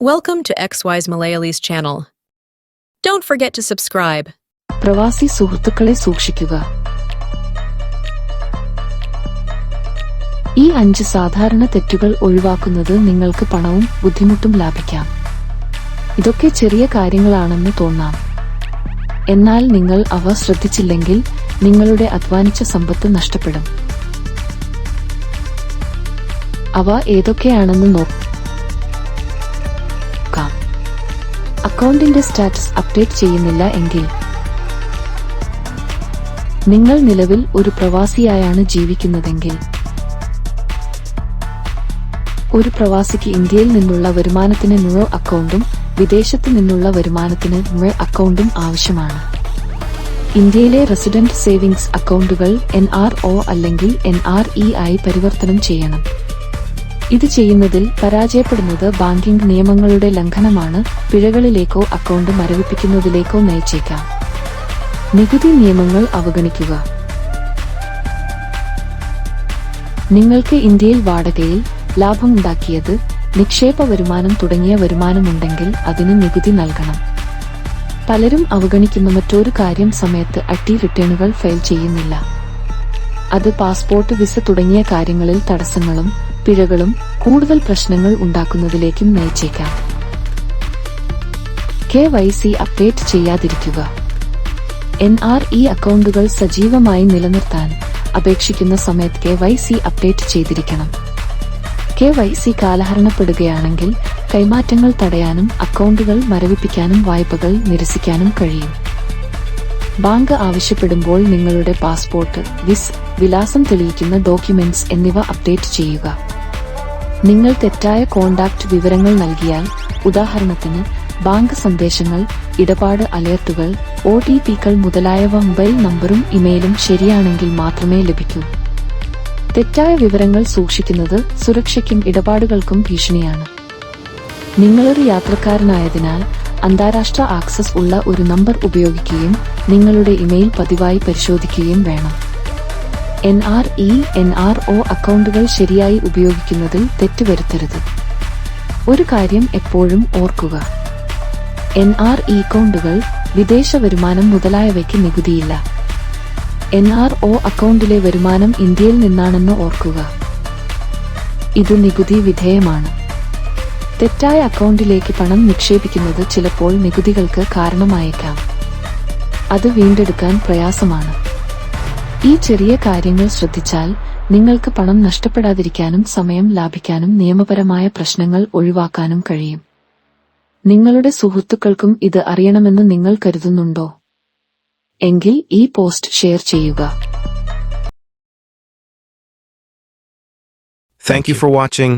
Welcome to XY's Malayali's channel. Don't forget to subscribe. പ്രവാസി സുഹൃത്തുക്കളെ സൂക്ഷിക്കുക. ഈ 5 സാധാരണ തെറ്റുകൾ ഒഴിവാക്കുന്നത് നിങ്ങൾക്ക് പണവും ബുദ്ധിമുട്ടും ലാഭിക്കാം. ഇതൊക്കെ ചെറിയ കാര്യങ്ങളാണെന്ന് തോന്നാം. എന്നാൽ നിങ്ങൾ അവ ശ്രദ്ധിച്ചില്ലെങ്കിൽ നിങ്ങളുടെ അധ്വാനിച്ച സമ്പത്ത് നഷ്ടപ്പെടും. അവ ഏതൊക്കെയാണെന്ന് നോക്കാം. അക്കൗണ്ടിന്റെ സ്റ്റാറ്റസ് അപ്ഡേറ്റ് ചെയ്യുന്നില്ല എങ്കിൽ നിങ്ങൾ നിലവിൽ ഒരു പ്രവാസിയായാണ് ജീവിക്കുന്നതെങ്കിൽ ഒരു പ്രവാസിക്ക് ഇന്ത്യയിൽ നിന്നുള്ള വരുമാനത്തിന് ന്യൂ അക്കൗണ്ടും വിദേശത്തു നിന്നുള്ള വരുമാനത്തിന് ന്യൂ അക്കൗണ്ടും ആവശ്യമാണ്. ഇന്ത്യയിലെ റെസിഡന്റ് സേവിംഗ്സ് അക്കൗണ്ടുകൾ NRO അല്ലെങ്കിൽ NRE ആയി പരിവർത്തനം ചെയ്യണം. ഇത് ചെയ്യുന്നതിൽ പരാജയപ്പെടുന്നത് ബാങ്കിംഗ് നിയമങ്ങളുടെ ലംഘനമാണ്, പിഴകളിലേക്കോ അക്കൗണ്ട് മരവിപ്പിക്കുന്നതിലേക്കോ നയിച്ചേക്കാം. നികുതി നിയമങ്ങൾ അവഗണിക്കുക. നിങ്ങൾക്ക് ഇന്ത്യയിൽ വാടകയിൽ ലാഭമുണ്ടാക്കിയത്, നിക്ഷേപ വരുമാനം തുടങ്ങിയ വരുമാനമുണ്ടെങ്കിൽ അതിന് നികുതി നൽകണം. പലരും അവഗണിക്കുന്ന മറ്റൊരു കാര്യം സമയത്ത് ഐടി റിട്ടേണുകൾ ഫയൽ ചെയ്യുന്നില്ല. അത് പാസ്പോർട്ട്, വിസ തുടങ്ങിയ കാര്യങ്ങളിൽ തടസ്സങ്ങളും പിഴകളും കൂടുതൽ പ്രശ്നങ്ങൾ ഉണ്ടാക്കുന്നതിലേക്കും നയിച്ചേക്കാം. KYC അപ്ഡേറ്റ് ചെയ്യാതിരിക്കുക. NRE അക്കൗണ്ടുകൾ സജീവമായി നിലനിർത്താൻ അപേക്ഷിക്കുന്ന സമയത്ത് KYC അപ്ഡേറ്റ് ചെയ്തിരിക്കണം. KYC കാലഹരണപ്പെടുകയാണെങ്കിൽ കൈമാറ്റങ്ങൾ തടയാനും അക്കൗണ്ടുകൾ മരവിപ്പിക്കാനും വായ്പകൾ നിരസിക്കാനും കഴിയും. ബാങ്ക് ആവശ്യപ്പെടുമ്പോൾ നിങ്ങളുടെ പാസ്പോർട്ട്, വിലാസം തെളിയിക്കുന്ന ഡോക്യുമെന്റ്സ് എന്നിവ അപ്ഡേറ്റ് ചെയ്യുക. നിങ്ങൾ തെറ്റായ കോണ്ടാക്ട് വിവരങ്ങൾ നൽകിയാൽ, ഉദാഹരണത്തിന് ബാങ്ക് സന്ദേശങ്ങൾ, ഇടപാട് അലേർട്ടുകൾ, OTPകൾ മുതലായവ മൊബൈൽ നമ്പറും ഇമെയിലും ശരിയാണെങ്കിൽ മാത്രമേ ലഭിക്കൂ. തെറ്റായ വിവരങ്ങൾ സൂക്ഷിക്കുന്നത് സുരക്ഷയ്ക്കും ഇടപാടുകൾക്കും ഭീഷണിയാണ്. നിങ്ങളൊരു യാത്രക്കാരനായതിനാൽ അന്താരാഷ്ട്ര ആക്സസ് ഉള്ള ഒരു നമ്പർ ഉപയോഗിക്കുകയും നിങ്ങളുടെ ഇമെയിൽ പതിവായി പരിശോധിക്കുകയും വേണം. NRE, NRO അക്കൗണ്ടുകൾ ശരിയായി ഉപയോഗിക്കുന്നതിൽ തെറ്റുവരുത്തരുത്. ഒരു കാര്യം എപ്പോഴും ഓർക്കുക: NRE അക്കൗണ്ടുകൾ, വിദേശ വരുമാനം മുതലായവയ്ക്ക് നികുതിയില്ല. NRO അക്കൗണ്ടിലെ വരുമാനം ഇന്ത്യയിൽ നിന്നാണെന്ന് ഓർക്കുക. ഇത് നികുതി വിധേയമാണ്. തെറ്റായ അക്കൗണ്ടിലേക്ക് പണം നിക്ഷേപിക്കുന്നത് ചിലപ്പോൾ നികുതികൾക്ക് കാരണമായേക്കാം. അത് വീണ്ടെടുക്കാൻ പ്രയാസമാണ്. ഈ ചെറിയ കാര്യങ്ങൾ ശ്രദ്ധിച്ചാൽ നിങ്ങൾക്ക് പണം നഷ്ടപ്പെടാതിരിക്കാനും സമയം ലാഭിക്കാനും നിയമപരമായ പ്രശ്നങ്ങൾ ഒഴിവാക്കാനും കഴിയും. നിങ്ങളുടെ സുഹൃത്തുക്കൾക്കും ഇത് അറിയണമെന്ന് നിങ്ങൾ കരുതുന്നുണ്ടോ? എങ്കിൽ ഈ പോസ്റ്റ് ഷെയർ ചെയ്യുക. Thank you for watching.